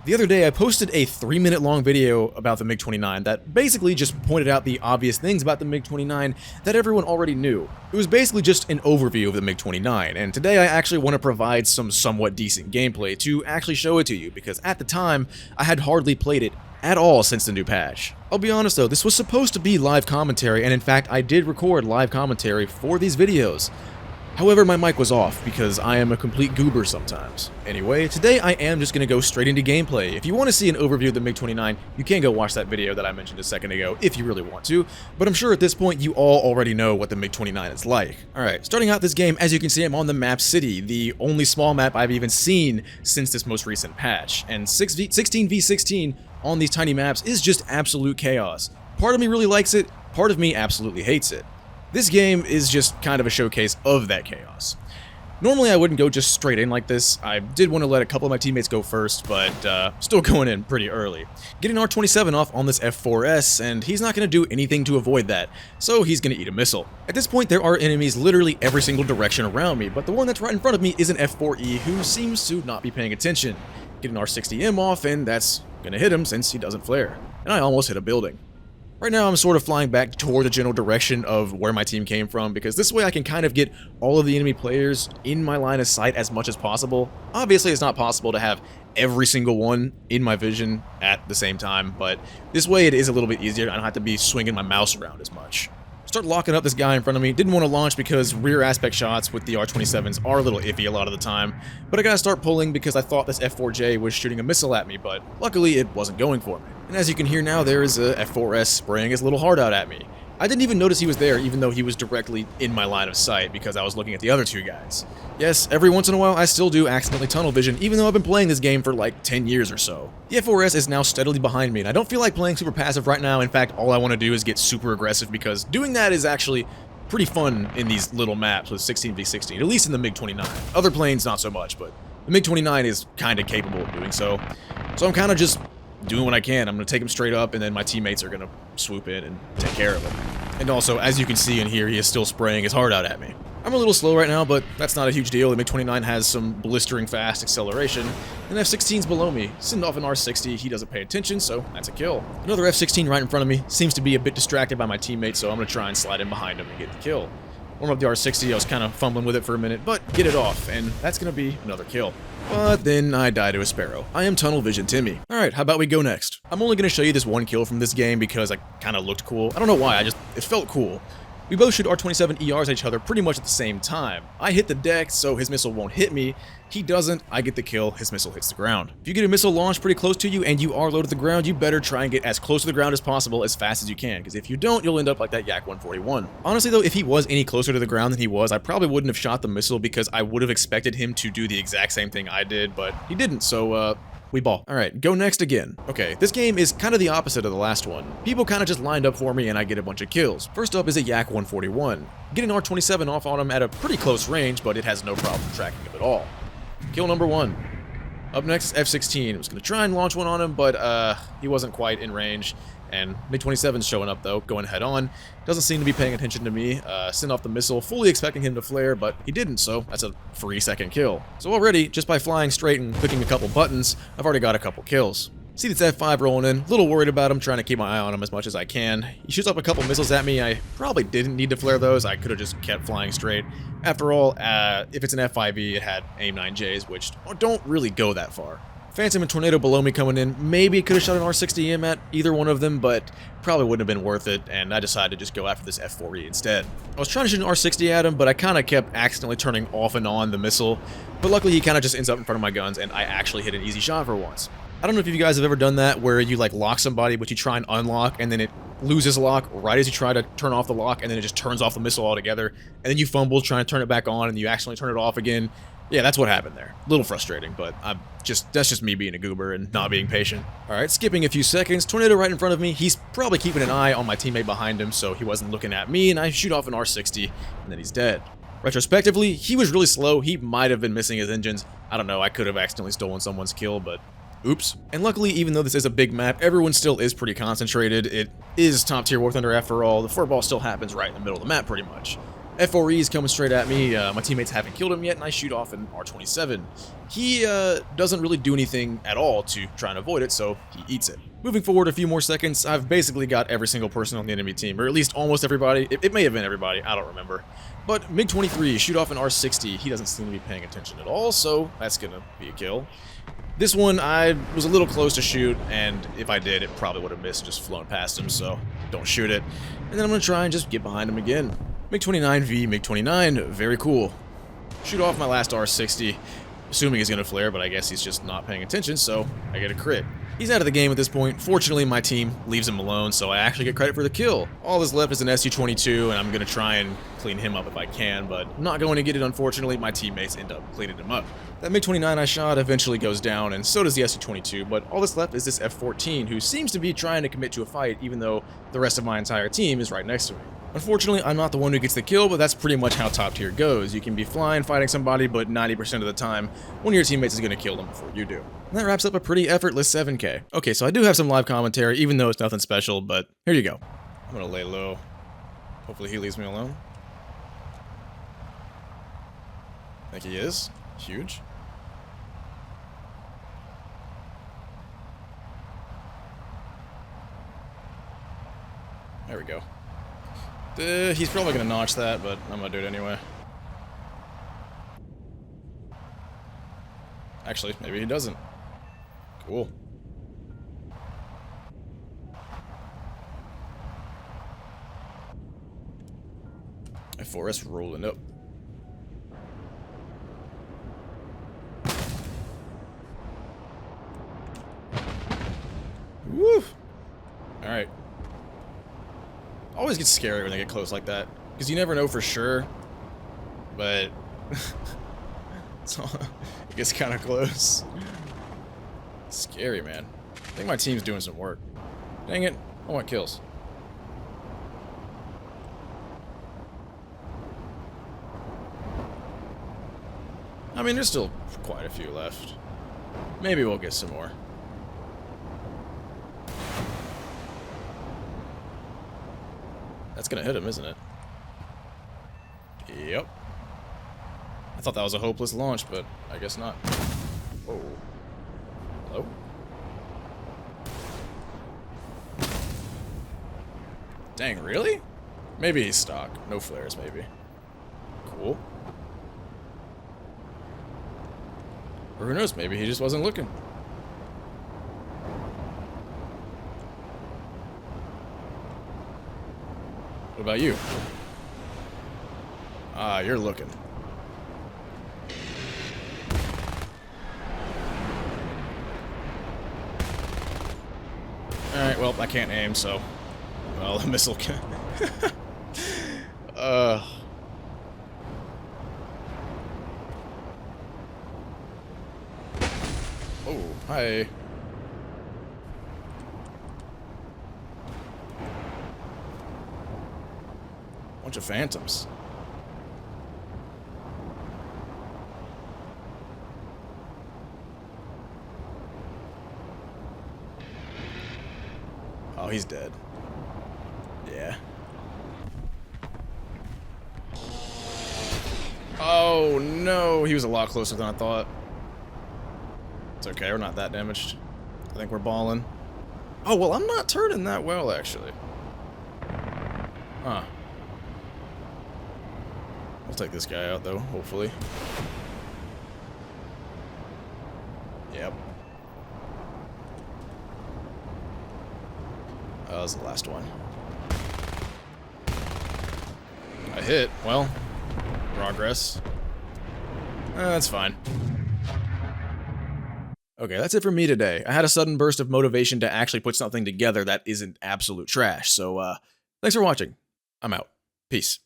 The other day, I posted a 3-minute long video about the MiG-29 that basically just pointed out the obvious things about the MiG-29 that everyone already knew. It was basically just an overview of the MiG-29, and today I actually want to provide some somewhat decent gameplay to actually show it to you, because at the time, I had hardly played it at all since the new patch. I'll be honest though, this was supposed to be live commentary, and in fact, I did record live commentary for these videos. However, my mic was off because I am a complete goober sometimes. Anyway, today I am just going to go straight into gameplay. If you want to see an overview of the MiG-29, you can go watch that video that I mentioned a second ago if you really want to, but I'm sure at this point you all already know what the MiG-29 is like. Alright, starting out this game, as you can see, I'm on the map City, the only small map I've even seen since this most recent patch, and 16v16 on these tiny maps is just absolute chaos. Part of me really likes it, part of me absolutely hates it. This game is just kind of a showcase of that chaos. Normally I wouldn't go just straight in like this. I did want to let a couple of my teammates go first, but still going in pretty early. Getting R27 off on this F4S, and he's not going to do anything to avoid that, so he's going to eat a missile. At this point there are enemies literally every single direction around me, but the one that's right in front of me is an F4E who seems to not be paying attention. Get an R60M off, and that's going to hit him since he doesn't flare. And I almost hit a building. Right now I'm sort of flying back toward the general direction of where my team came from, because this way I can kind of get all of the enemy players in my line of sight as much as possible. Obviously it's not possible to have every single one in my vision at the same time, but this way it is a little bit easier. I don't have to be swinging my mouse around as much. Start locking up this guy in front of me. Didn't want to launch because rear aspect shots with the R27s are a little iffy a lot of the time, but I gotta start pulling because I thought this F4J was shooting a missile at me, but luckily it wasn't going for me. And as you can hear now, there is a F4S spraying his little heart out at me. I didn't even notice he was there, even though he was directly in my line of sight because I was looking at the other two guys. Yes, every once in a while I still do accidentally tunnel vision, even though I've been playing this game for like 10 years or so. The F4S is now steadily behind me, and I don't feel like playing super passive right now. In fact, all I want to do is get super aggressive, because doing that is actually pretty fun in these little maps with 16v16, at least in the MiG-29. Other planes, not so much, but the MiG-29 is kind of capable of doing so. So I'm kind of just doing what I can. I'm going to take him straight up, and then my teammates are going to swoop in and take care of him. And also, as you can see in here, he is still spraying his heart out at me. I'm a little slow right now, but that's not a huge deal. The MiG-29 has some blistering fast acceleration, and F-16's below me. Send off an R-60, he doesn't pay attention, so that's a kill. Another F-16 right in front of me seems to be a bit distracted by my teammates, so I'm going to try and slide in behind him and get the kill. Warm up the R-60, I was kind of fumbling with it for a minute, but get it off, and that's going to be another kill. But then I die to a Sparrow. I am Tunnel Vision Timmy. Alright, how about we go next? I'm only going to show you this one kill from this game because I kind of looked cool. I don't know why, it felt cool. We both shoot R27 ERs at each other pretty much at the same time. I hit the deck, so his missile won't hit me. He doesn't, I get the kill, his missile hits the ground. If you get a missile launched pretty close to you and you are low to the ground, you better try and get as close to the ground as possible as fast as you can, because if you don't, you'll end up like that Yak 141. Honestly though, if he was any closer to the ground than he was, I probably wouldn't have shot the missile because I would have expected him to do the exact same thing I did, but he didn't, so we ball. Alright, go next again. Okay, this game is kind of the opposite of the last one. People kind of just lined up for me and I get a bunch of kills. First up is a Yak 141. Getting R27 off on him at a pretty close range, but it has no problem tracking him at all. Kill number 1. Up next, F-16. I was going to try and launch one on him, but he wasn't quite in range. And MiG-27's showing up though, going head on. Doesn't seem to be paying attention to me. Sent off the missile, fully expecting him to flare, but he didn't, so that's a free second kill. So already, just by flying straight and clicking a couple buttons, I've already got a couple kills. See this F5 rolling in, a little worried about him, trying to keep my eye on him as much as I can. He shoots up a couple missiles at me. I probably didn't need to flare those. I could have just kept flying straight. After all, if it's an F5E, it had AIM-9Js, which don't really go that far. Phantom and Tornado below me coming in. Maybe could have shot an R60M at either one of them, but probably wouldn't have been worth it, and I decided to just go after this F4E instead. I was trying to shoot an R60 at him, but I kind of kept accidentally turning off and on the missile, but luckily he kind of just ends up in front of my guns, and I actually hit an easy shot for once. I don't know if you guys have ever done that, where you like lock somebody, but you try and unlock, and then it loses lock right as you try to turn off the lock, and then it just turns off the missile altogether, and then you fumble trying to turn it back on, and you accidentally turn it off again. Yeah, that's what happened there. A little frustrating, but that's just me being a goober and not being patient. Alright, skipping a few seconds, Tornado right in front of me. He's probably keeping an eye on my teammate behind him, so he wasn't looking at me, and I shoot off an R60, and then he's dead. Retrospectively, he was really slow. He might have been missing his engines. I don't know, I could have accidentally stolen someone's kill, but oops. And luckily, even though this is a big map, everyone still is pretty concentrated. It is top tier War Thunder after all. The furball still happens right in the middle of the map pretty much. F4E's coming straight at me. My teammates haven't killed him yet, and I shoot off an R27. He doesn't really do anything at all to try and avoid it, so he eats it. Moving forward a few more seconds, I've basically got every single person on the enemy team, or at least almost everybody. It may have been everybody, I don't remember. But MiG-23, shoot off an R60. He doesn't seem to be paying attention at all, so that's gonna be a kill. This one, I was a little close to shoot, and if I did, it probably would have missed, just flown past him, so don't shoot it. And then I'm gonna try and just get behind him again. MiG-29 v MiG-29, very cool. Shoot off my last R60, assuming he's gonna flare, but I guess he's just not paying attention, so I get a crit. He's out of the game at this point. Fortunately, my team leaves him alone, so I actually get credit for the kill. All that's left is an SU-22, and I'm gonna try and clean him up if I can, but I'm not going to get it, unfortunately. My teammates end up cleaning him up. That MiG-29 I shot eventually goes down, and so does the SU-22, but all that's left is this F-14, who seems to be trying to commit to a fight, even though the rest of my entire team is right next to me. Unfortunately, I'm not the one who gets the kill, but that's pretty much how top tier goes. You can be flying, fighting somebody, but 90% of the time, one of your teammates is going to kill them before you do. And that wraps up a pretty effortless 7K. Okay, so I do have some live commentary, even though it's nothing special, but here you go. I'm going to lay low. Hopefully he leaves me alone. I think he is. Huge. There we go. He's probably going to notch that, but I'm going to do it anyway. Actually, maybe he doesn't. Cool. F4S rolling up. Woo! Alright. Always gets scary when they get close like that, because you never know for sure, but it gets kind of close. Scary, man. I think my team's doing some work. Dang it, I want kills. I mean, there's still quite a few left. Maybe we'll get some more. That's gonna hit him, isn't it? Yep. I thought that was a hopeless launch, but I guess not. Whoa. Hello? Dang, really? Maybe he's stock. No flares, maybe. Cool. Or who knows, maybe he just wasn't looking. What about you? Ah, you're looking. Alright, well, I can't aim, so... Well, the missile can... Oh, hi. Bunch of phantoms. Oh, he's dead. Yeah. Oh, no. He was a lot closer than I thought. It's okay. We're not that damaged. I think we're balling. Oh, well, I'm not turning that well, actually. Huh. I'll take this guy out, though, hopefully. Yep. That was the last one. I hit. Well, progress. That's fine. Okay, that's it for me today. I had a sudden burst of motivation to actually put something together that isn't absolute trash, so, thanks for watching. I'm out. Peace.